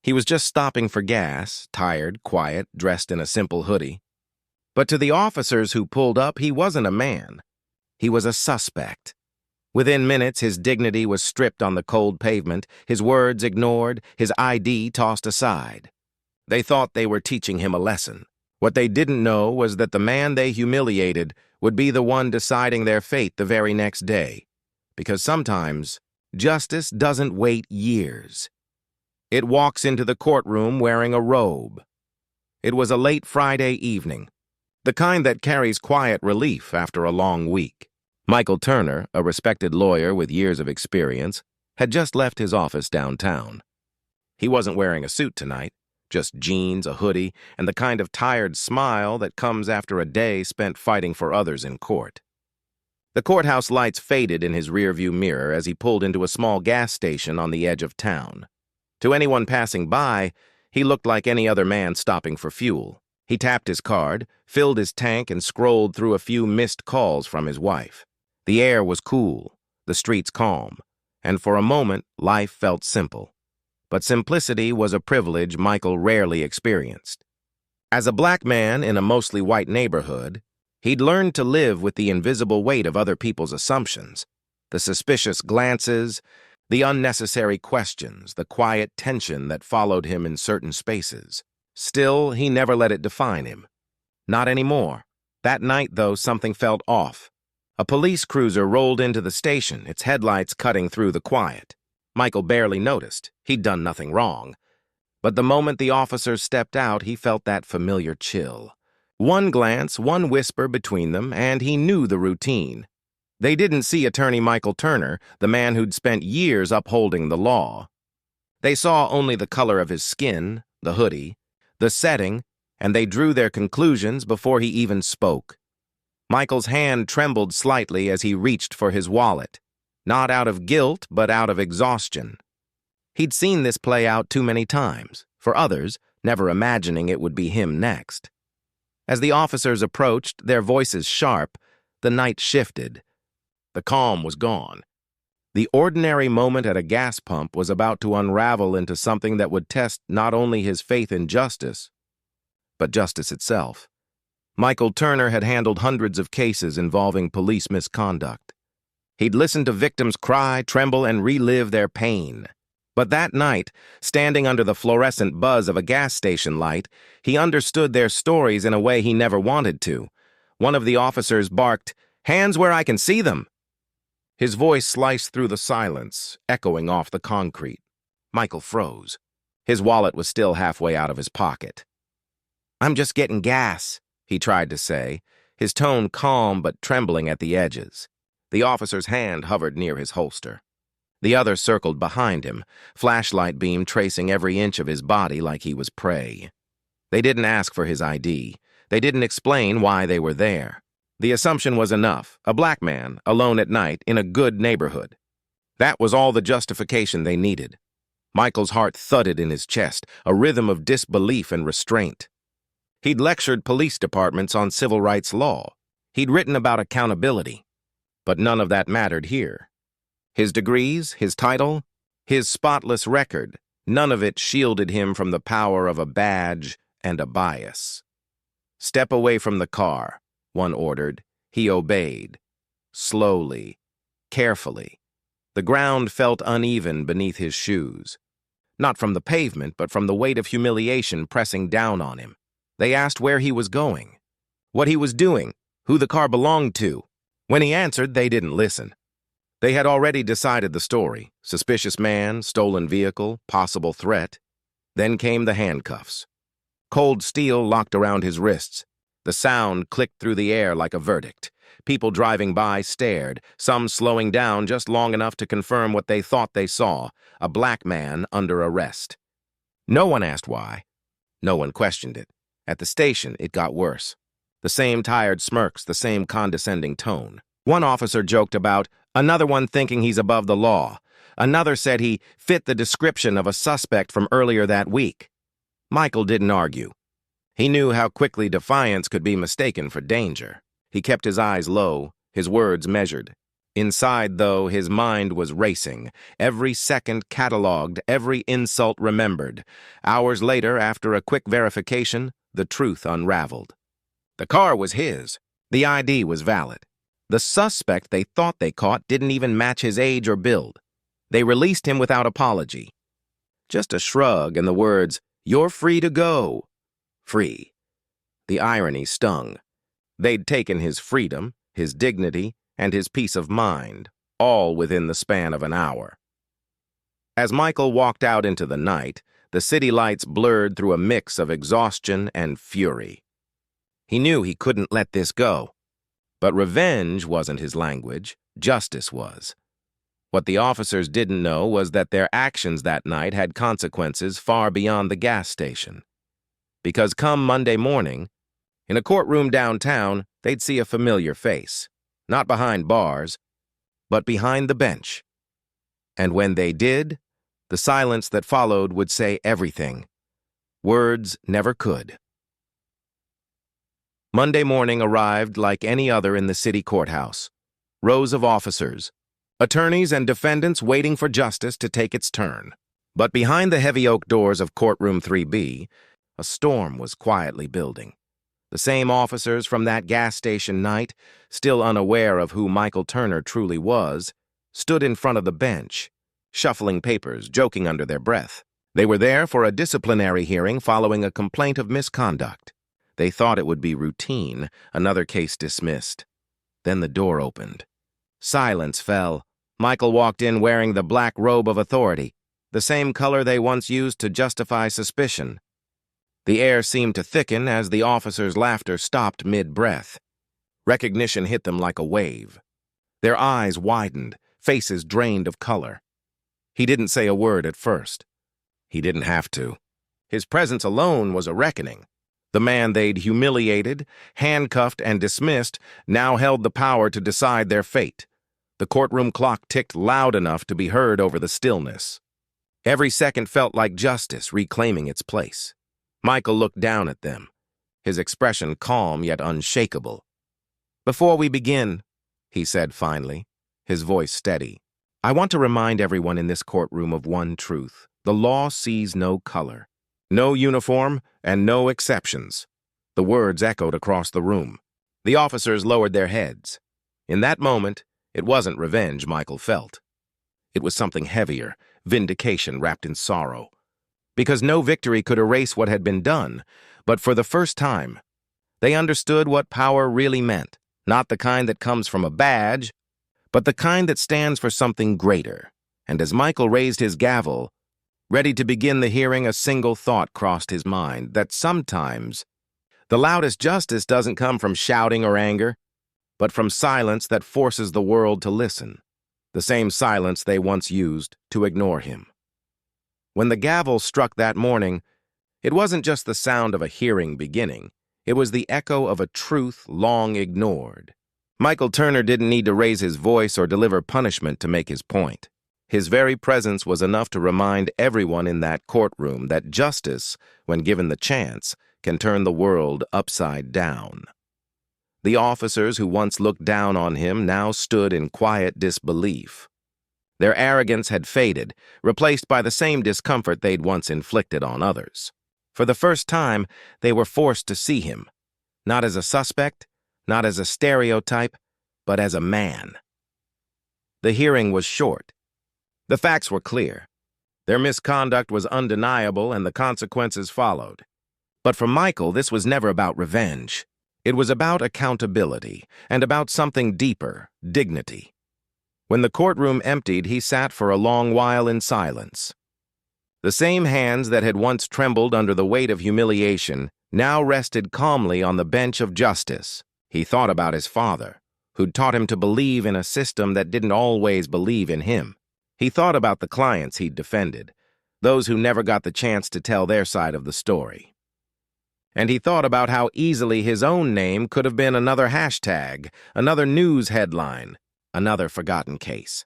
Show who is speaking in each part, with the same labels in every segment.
Speaker 1: He was just stopping for gas, tired, quiet, dressed in a simple hoodie. But to the officers who pulled up, he wasn't a man. He was a suspect. Within minutes, his dignity was stripped on the cold pavement, his words ignored, his ID tossed aside. They thought they were teaching him a lesson. What they didn't know was that the man they humiliated would be the one deciding their fate the very next day. Because sometimes, justice doesn't wait years. It walks into the courtroom wearing a robe. It was a late Friday evening, the kind that carries quiet relief after a long week. Michael Turner, a respected lawyer with years of experience, had just left his office downtown. He wasn't wearing a suit tonight, just jeans, a hoodie, and the kind of tired smile that comes after a day spent fighting for others in court. The courthouse lights faded in his rearview mirror as he pulled into a small gas station on the edge of town. To anyone passing by, he looked like any other man stopping for fuel. He tapped his card, filled his tank, and scrolled through a few missed calls from his wife. The air was cool, the streets calm, and for a moment, life felt simple. But simplicity was a privilege Michael rarely experienced. As a black man in a mostly white neighborhood, he'd learned to live with the invisible weight of other people's assumptions, the suspicious glances, the unnecessary questions, the quiet tension that followed him in certain spaces. Still, he never let it define him. Not anymore. That night, though, something felt off. A police cruiser rolled into the station, its headlights cutting through the quiet. Michael barely noticed. He'd done nothing wrong. But the moment the officers stepped out, he felt that familiar chill. One glance, one whisper between them, and he knew the routine. They didn't see attorney Michael Turner, the man who'd spent years upholding the law. They saw only the color of his skin, the hoodie, the setting, and they drew their conclusions before he even spoke. Michael's hand trembled slightly as he reached for his wallet, not out of guilt, but out of exhaustion. He'd seen this play out too many times, for others, never imagining it would be him next. As the officers approached, their voices sharp, the night shifted. The calm was gone. The ordinary moment at a gas pump was about to unravel into something that would test not only his faith in justice, but justice itself. Michael Turner had handled hundreds of cases involving police misconduct. He'd listened to victims cry, tremble, and relive their pain. But that night, standing under the fluorescent buzz of a gas station light, he understood their stories in a way he never wanted to. One of the officers barked, "Hands where I can see them!" His voice sliced through the silence, echoing off the concrete. Michael froze. His wallet was still halfway out of his pocket. "I'm just getting gas," he tried to say, his tone calm but trembling at the edges. The officer's hand hovered near his holster. The other circled behind him, flashlight beam tracing every inch of his body like he was prey. They didn't ask for his ID. They didn't explain why they were there. The assumption was enough: a black man, alone at night, in a good neighborhood. That was all the justification they needed. Michael's heart thudded in his chest, a rhythm of disbelief and restraint. He'd lectured police departments on civil rights law. He'd written about accountability. But none of that mattered here. His degrees, his title, his spotless record, none of it shielded him from the power of a badge and a bias. "Step away from the car," one ordered. He obeyed. Slowly, carefully. The ground felt uneven beneath his shoes. Not from the pavement, but from the weight of humiliation pressing down on him. They asked where he was going, what he was doing, who the car belonged to. When he answered, they didn't listen. They had already decided the story: suspicious man, stolen vehicle, possible threat. Then came the handcuffs. Cold steel locked around his wrists. The sound clicked through the air like a verdict. People driving by stared, some slowing down just long enough to confirm what they thought they saw: a black man under arrest. No one asked why. No one questioned it. At the station, it got worse. The same tired smirks, the same condescending tone. One officer joked about another one thinking he's above the law. Another said he fit the description of a suspect from earlier that week. Michael didn't argue. He knew how quickly defiance could be mistaken for danger. He kept his eyes low, his words measured. Inside, though, his mind was racing, every second catalogued, every insult remembered. Hours later, after a quick verification, the truth unraveled. The car was his. The ID was valid. The suspect they thought they caught didn't even match his age or build. They released him without apology. Just a shrug and the words, "You're free to go." Free. The irony stung. They'd taken his freedom, his dignity, and his peace of mind, all within the span of an hour. As Michael walked out into the night, the city lights blurred through a mix of exhaustion and fury. He knew he couldn't let this go. But revenge wasn't his language, justice was. What the officers didn't know was that their actions that night had consequences far beyond the gas station. Because come Monday morning, in a courtroom downtown, they'd see a familiar face. Not behind bars, but behind the bench. And when they did, the silence that followed would say everything. Words never could. Monday morning arrived like any other in the city courthouse. Rows of officers, attorneys and defendants waiting for justice to take its turn. But behind the heavy oak doors of courtroom 3B, a storm was quietly building. The same officers from that gas station night, still unaware of who Michael Turner truly was, stood in front of the bench, shuffling papers, joking under their breath. They were there for a disciplinary hearing following a complaint of misconduct. They thought it would be routine, another case dismissed. Then the door opened. Silence fell. Michael walked in wearing the black robe of authority, the same color they once used to justify suspicion. The air seemed to thicken as the officers' laughter stopped mid-breath. Recognition hit them like a wave. Their eyes widened, faces drained of color. He didn't say a word at first. He didn't have to. His presence alone was a reckoning. The man they'd humiliated, handcuffed, and dismissed now held the power to decide their fate. The courtroom clock ticked loud enough to be heard over the stillness. Every second felt like justice reclaiming its place. Michael looked down at them, his expression calm yet unshakable. "Before we begin," he said finally, his voice steady, "I want to remind everyone in this courtroom of one truth. The law sees no color, no uniform, and no exceptions." The words echoed across the room. The officers lowered their heads. In that moment, it wasn't revenge Michael felt. It was something heavier, vindication wrapped in sorrow. Because no victory could erase what had been done, but for the first time, they understood what power really meant, not the kind that comes from a badge, but the kind that stands for something greater. And as Michael raised his gavel, ready to begin the hearing, a single thought crossed his mind, that sometimes the loudest justice doesn't come from shouting or anger, but from silence that forces the world to listen, the same silence they once used to ignore him. When the gavel struck that morning, it wasn't just the sound of a hearing beginning. It was the echo of a truth long ignored. Michael Turner didn't need to raise his voice or deliver punishment to make his point. His very presence was enough to remind everyone in that courtroom that justice, when given the chance, can turn the world upside down. The officers who once looked down on him now stood in quiet disbelief. Their arrogance had faded, replaced by the same discomfort they'd once inflicted on others. For the first time, they were forced to see him, not as a suspect, not as a stereotype, but as a man. The hearing was short. The facts were clear. Their misconduct was undeniable, and the consequences followed. But for Michael, this was never about revenge. It was about accountability, and about something deeper, dignity. When the courtroom emptied, he sat for a long while in silence. The same hands that had once trembled under the weight of humiliation now rested calmly on the bench of justice. He thought about his father, who'd taught him to believe in a system that didn't always believe in him. He thought about the clients he'd defended, those who never got the chance to tell their side of the story. And he thought about how easily his own name could have been another hashtag, another news headline, another forgotten case.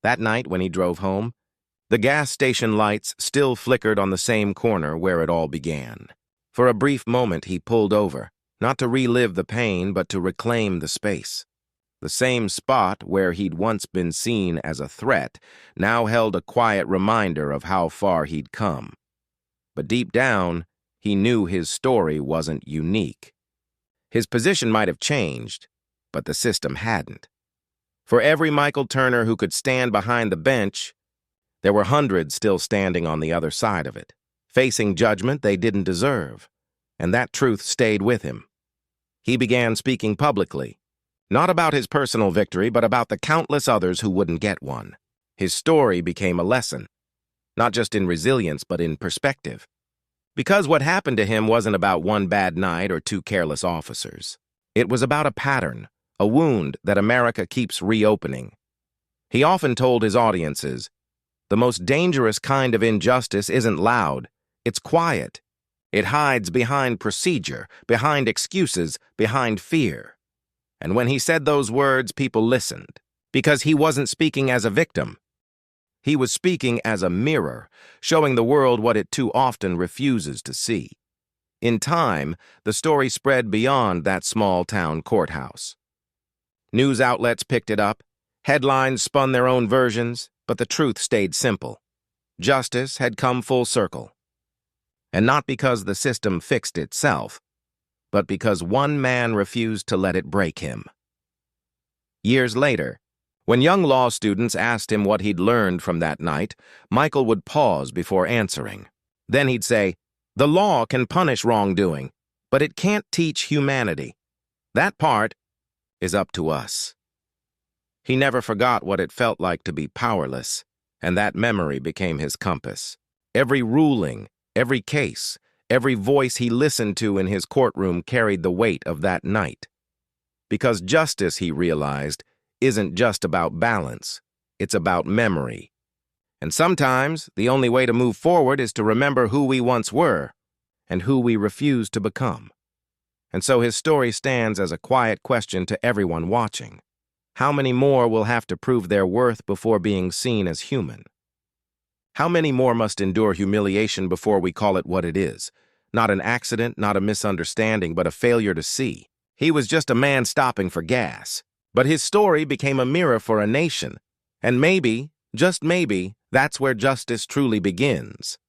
Speaker 1: That night when he drove home, the gas station lights still flickered on the same corner where it all began. For a brief moment he pulled over, not to relive the pain but to reclaim the space. The same spot where he'd once been seen as a threat now held a quiet reminder of how far he'd come. But deep down, he knew his story wasn't unique. His position might have changed, but the system hadn't. For every Michael Turner who could stand behind the bench, there were hundreds still standing on the other side of it, facing judgment they didn't deserve, and that truth stayed with him. He began speaking publicly, not about his personal victory, but about the countless others who wouldn't get one. His story became a lesson, not just in resilience, but in perspective. Because what happened to him wasn't about one bad night or two careless officers. It was about a pattern, a wound that America keeps reopening. He often told his audiences, the most dangerous kind of injustice isn't loud, it's quiet. It hides behind procedure, behind excuses, behind fear. And when he said those words, people listened, because he wasn't speaking as a victim. He was speaking as a mirror, showing the world what it too often refuses to see. In time, the story spread beyond that small-town courthouse. News outlets picked it up, headlines spun their own versions, but the truth stayed simple. Justice had come full circle. And not because the system fixed itself, but because one man refused to let it break him. Years later, when young law students asked him what he'd learned from that night, Michael would pause before answering. Then he'd say, "The law can punish wrongdoing, but it can't teach humanity. That part is up to us." He never forgot what it felt like to be powerless, and that memory became his compass. Every ruling, every case, every voice he listened to in his courtroom carried the weight of that night. Because justice, he realized, isn't just about balance, it's about memory. And sometimes, the only way to move forward is to remember who we once were and who we refuse to become. And so his story stands as a quiet question to everyone watching. How many more will have to prove their worth before being seen as human? How many more must endure humiliation before we call it what it is? Not an accident, not a misunderstanding, but a failure to see. He was just a man stopping for gas. But his story became a mirror for a nation. And maybe, just maybe, that's where justice truly begins.